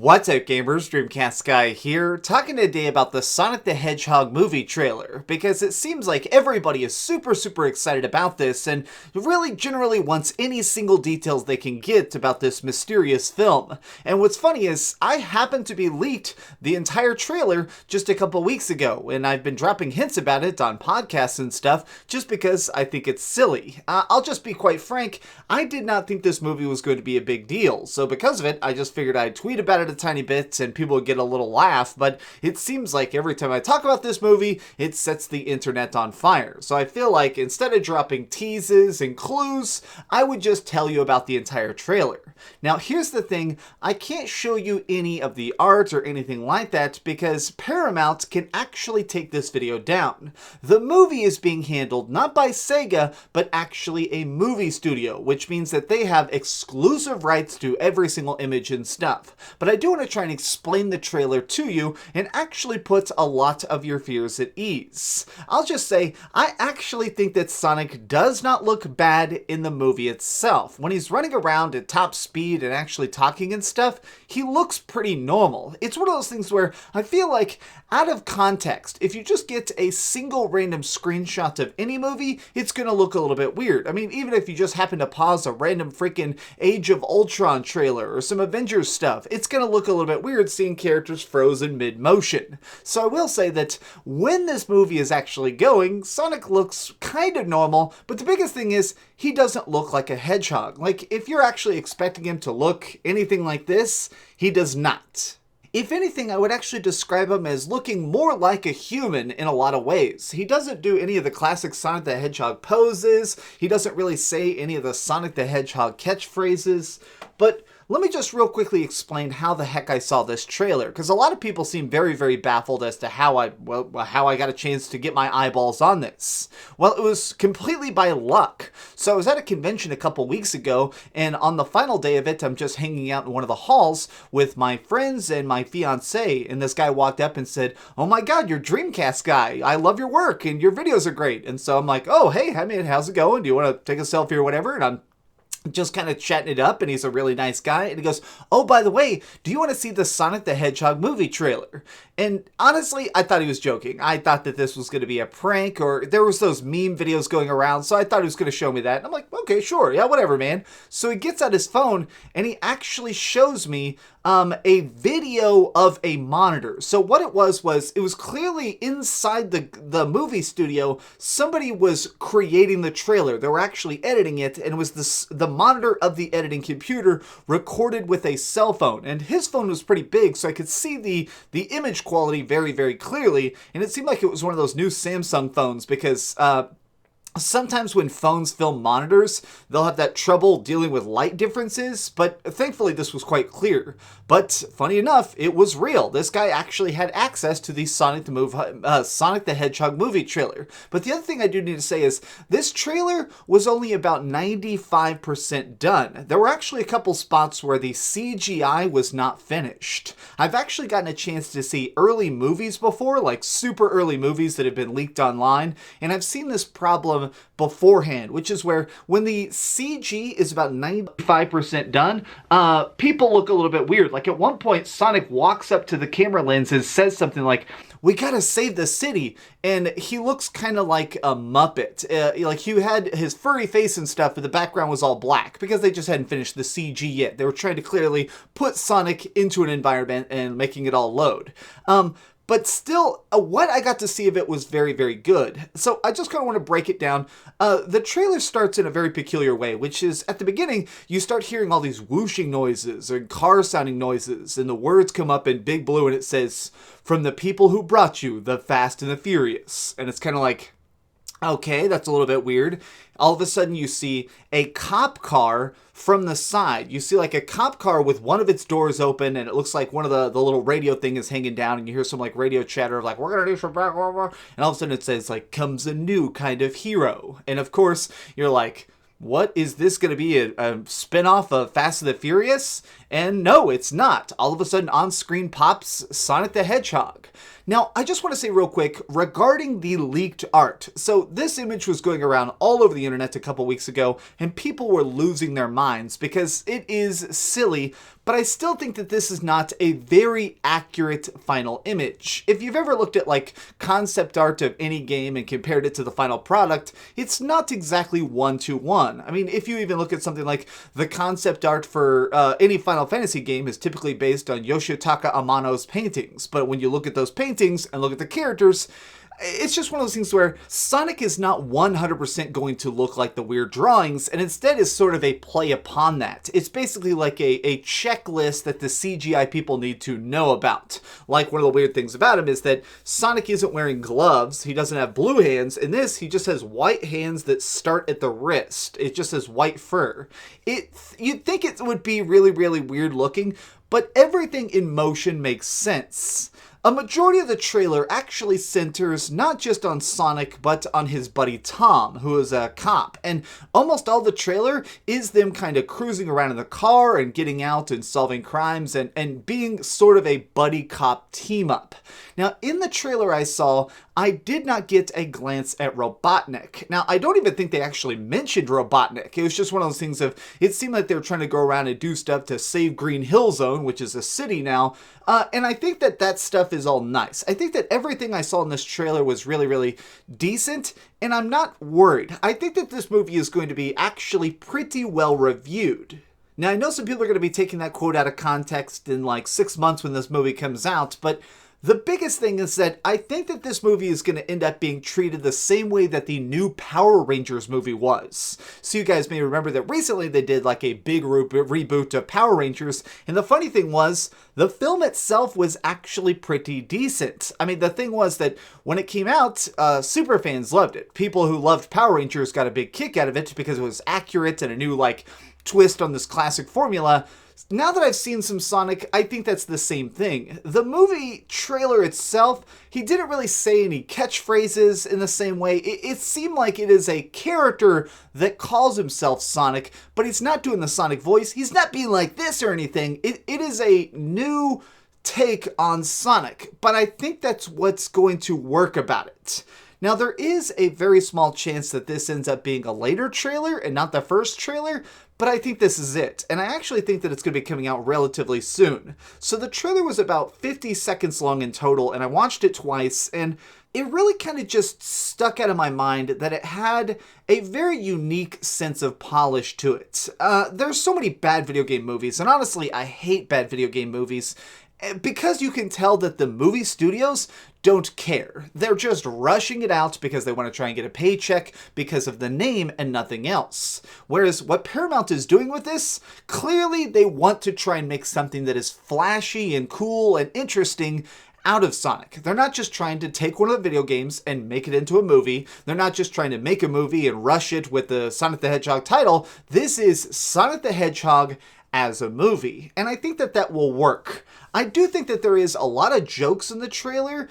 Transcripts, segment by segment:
What's up, gamers? DreamcastGuy here, talking today about the Sonic the Hedgehog movie trailer, because it seems like everybody is super excited about this and really generally wants any single details they can get about this mysterious film. And what's funny is, I happened to be leaked the entire trailer just a couple weeks ago, and I've been dropping hints about it on podcasts and stuff, just because I think it's silly. I'll just be quite frank, I did not think this movie was going to be a big deal, so because of it, I just figured I'd tweet about it a tiny bit and people would get a little laugh, but it seems like every time I talk about this movie, it sets the internet on fire. So I feel like instead of dropping teases and clues, I would just tell you about the entire trailer. Now here's the thing, I can't show you any of the art or anything like that because Paramount can actually take this video down. The movie is being handled not by Sega, but actually a movie studio, which means that they have exclusive rights to every single image and stuff. But I do want to try and explain the trailer to you and actually put a lot of your fears at ease. I'll just say, I actually think that Sonic does not look bad in the movie itself. When he's running around at top speed and actually talking and stuff, he looks pretty normal. It's one of those things where I feel like, out of context, if you just get a single random screenshot of any movie, it's gonna look a little bit weird. I mean, even if you just happen to pause a random freaking Age of Ultron trailer or some Avengers stuff, it's gonna look a little bit weird seeing characters frozen mid-motion. So I will say that when this movie is actually going, Sonic looks kind of normal, but the biggest thing is, he doesn't look like a hedgehog. Like, if you're actually expecting him to look anything like this, he does not. If anything, I would actually describe him as looking more like a human in a lot of ways. He doesn't do any of the classic Sonic the Hedgehog poses, he doesn't really say any of the Sonic the Hedgehog catchphrases, but let me just real quickly explain how the heck I saw this trailer, because a lot of people seem very baffled as to how I got a chance to get my eyeballs on this. Well, it was completely by luck. So I was at a convention a couple weeks ago, and on the final day of it, I'm just hanging out in one of the halls with my friends and my fiancé, and this guy walked up and said, "Oh my god, you're DreamcastGuy. I love your work, and your videos are great." And so I'm like, "Oh, hey, I mean, how's it going? Do you want to take a selfie or whatever?" And I'm just kind of chatting it up, and he's a really nice guy, and he goes, "Oh, by the way, do you want to see the Sonic the Hedgehog movie trailer?" And honestly, I thought he was joking. I thought that this was going to be a prank, or there was those meme videos going around, so I thought he was going to show me that. And I'm like, okay, sure, yeah, whatever, man. So he gets out his phone, and he actually shows me a video of a monitor. So what it was it was clearly inside the movie studio, somebody was creating the trailer. They were actually editing it, and it was the monitor of the editing computer recorded with a cell phone. And his phone was pretty big, so I could see the image quality very clearly, and it seemed like it was one of those new Samsung phones, because sometimes when phones film monitors, they'll have that trouble dealing with light differences, but thankfully this was quite clear. But funny enough, it was real. This guy actually had access to the Sonic the Hedgehog movie trailer. But the other thing I do need to say is, this trailer was only about 95% done. There were actually a couple spots where the CGI was not finished. I've actually gotten a chance to see early movies before, like super early movies that have been leaked online, and I've seen this problem beforehand, which is where when the CG is about 95% done, people look a little bit weird. Like at one point, Sonic walks up to the camera lens and says something like, "We gotta save the city," and he looks kind of like a Muppet. Like he had his furry face and stuff, but the background was all black, because they just hadn't finished the CG yet. They were trying to clearly put Sonic into an environment and making it all load. But still, what I got to see of it was very good. So I just kind of want to break it down. The trailer starts in a very peculiar way, which is, at the beginning, you start hearing all these whooshing noises and car sounding noises, and the words come up in big blue, and it says, "From the people who brought you the Fast and the Furious." And it's kind of like, okay, that's a little bit weird. All of a sudden you see a cop car from the side. You see like a cop car with one of its doors open, and it looks like one of the little radio thing is hanging down, and you hear some like radio chatter of like, "We're gonna do some blah, blah, blah." And all of a sudden it says like, "Comes a new kind of hero." And of course you're like, what is this going to be, a spin-off of Fast and the Furious? And no, it's not. All of a sudden on screen pops Sonic the Hedgehog. Now, I just want to say real quick regarding the leaked art. So this image was going around all over the internet a couple weeks ago, and people were losing their minds because it is silly, but I still think that this is not a very accurate final image. If you've ever looked at like concept art of any game and compared it to the final product, it's not exactly 1-to-1. I mean, if you even look at something like the concept art for any Final Fantasy game is typically based on Yoshitaka Amano's paintings, but when you look at those paintings and look at the characters, it's just one of those things where Sonic is not 100% going to look like the weird drawings, and instead is sort of a play upon that. It's basically like a checklist that the CGI people need to know about. Like, one of the weird things about him is that Sonic isn't wearing gloves, he doesn't have blue hands. In this, he just has white hands that start at the wrist. It just has white fur. You'd think it would be really, really weird looking, but everything in motion makes sense. A majority of the trailer actually centers not just on Sonic, but on his buddy Tom, who is a cop. And almost all the trailer is them kind of cruising around in the car and getting out and solving crimes and being sort of a buddy cop team up. Now, in the trailer I saw, I did not get a glance at Robotnik. Now, I don't even think they actually mentioned Robotnik. It was just one of those things of, it seemed like they were trying to go around and do stuff to save Green Hill Zone, which is a city now. And I think that that stuff is all nice. I think that everything I saw in this trailer was really, really decent, and I'm not worried. I think that this movie is going to be actually pretty well reviewed. Now, I know some people are going to be taking that quote out of context in like 6 months when this movie comes out, but the biggest thing is that I think that this movie is going to end up being treated the same way that the new Power Rangers movie was. So you guys may remember that recently they did like a big reboot of Power Rangers, and the funny thing was, the film itself was actually pretty decent. I mean, the thing was that when it came out, super fans loved it. People who loved Power Rangers got a big kick out of it because it was accurate and a new like twist on this classic formula. Now that I've seen some Sonic, I think that's the same thing. The movie trailer itself, he didn't really say any catchphrases in the same way. It seemed like it is a character that calls himself Sonic, but he's not doing the Sonic voice. He's not being like this or anything. It is a new take on Sonic, but I think that's what's going to work about it. Now, there is a very small chance that this ends up being a later trailer and not the first trailer, but I think this is it. And I actually think that it's going to be coming out relatively soon. So the trailer was about 50 seconds long in total, and I watched it twice, and it really kind of just stuck out of my mind that it had a very unique sense of polish to it. There's so many bad video game movies, and honestly, I hate bad video game movies, because you can tell that the movie studios don't care. They're just rushing it out because they want to try and get a paycheck because of the name and nothing else. Whereas what Paramount is doing with this, clearly they want to try and make something that is flashy and cool and interesting out of Sonic. They're not just trying to take one of the video games and make it into a movie. They're not just trying to make a movie and rush it with the Sonic the Hedgehog title. This is Sonic the Hedgehog as a movie, and I think that that will work. I do think that there is a lot of jokes in the trailer,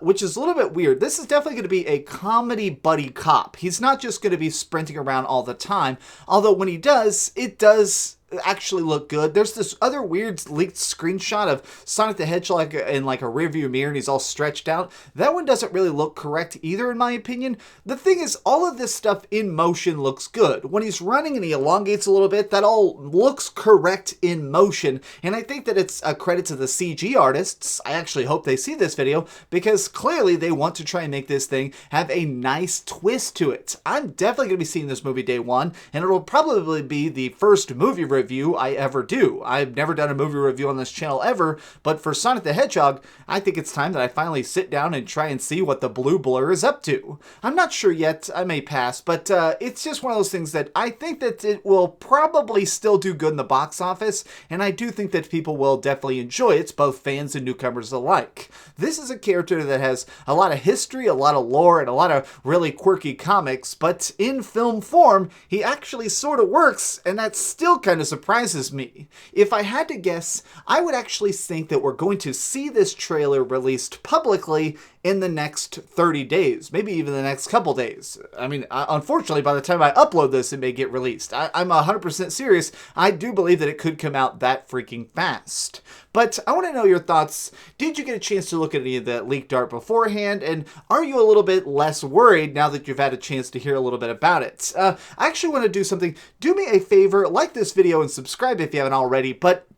which is a little bit weird. This is definitely going to be a comedy buddy cop. He's not just going to be sprinting around all the time, although when he does, it does actually look good. There's this other weird leaked screenshot of Sonic the Hedgehog in like a rearview mirror and he's all stretched out. That one doesn't really look correct either, in my opinion. The thing is, all of this stuff in motion looks good. When he's running and he elongates a little bit, that all looks correct in motion, and I think that it's a credit to the CG artists. I actually hope they see this video because clearly they want to try and make this thing have a nice twist to it. I'm definitely going to be seeing this movie day one, and it'll probably be the first movie review I ever do. I've never done a movie review on this channel ever, but for Sonic the Hedgehog, I think it's time that I finally sit down and try and see what the blue blur is up to. I'm not sure yet, I may pass, but it's just one of those things that I think that it will probably still do good in the box office, and I do think that people will definitely enjoy it, both fans and newcomers alike. This is a character that has a lot of history, a lot of lore, and a lot of really quirky comics, but in film form, he actually sort of works, and that still kind of surprises me. If I had to guess, I would actually think that we're going to see this trailer released publicly in the next 30 days, maybe even the next couple days. I mean, unfortunately, by the time I upload this, it may get released. I'm 100% serious. I do believe that it could come out that freaking fast. But I want to know your thoughts. Did you get a chance to look at any of that leaked art beforehand? And are you a little bit less worried now that you've had a chance to hear a little bit about it? I actually want to do something. Do me a favor, like this video and subscribe if you haven't already, but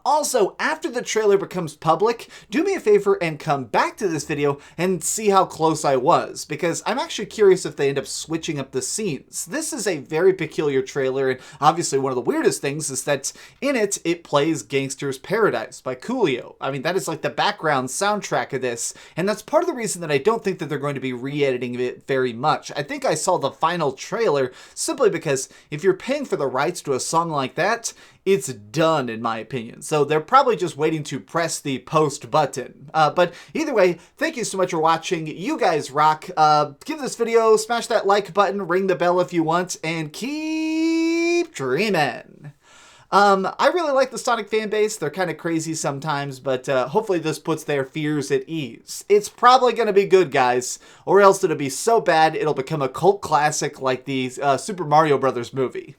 also, after the trailer becomes public, do me a favor and come back to this video and see how close I was, because I'm actually curious if they end up switching up the scenes. This is a very peculiar trailer, and obviously one of the weirdest things is that in it, it plays Gangster's Paradise by Coolio. I mean, that is like the background soundtrack of this, and that's part of the reason that I don't think that they're going to be re-editing it very much. I think I saw the final trailer simply because if you're paying for the rights to a song like that, it's done, in my opinion. So they're probably just waiting to press the post button. But either way, thank you so much for watching. You guys rock. Give this video, smash that like button, ring the bell if you want, and keep dreaming. I really like the Sonic fan base. They're kind of crazy sometimes, but hopefully this puts their fears at ease. It's probably going to be good, guys, or else it'll be so bad it'll become a cult classic like the Super Mario Brothers movie.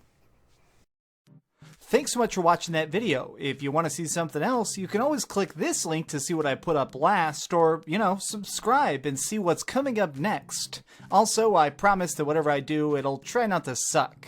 Thanks so much for watching that video. If you want to see something else, you can always click this link to see what I put up last, or, you know, subscribe and see what's coming up next. Also, I promise that whatever I do, it'll try not to suck.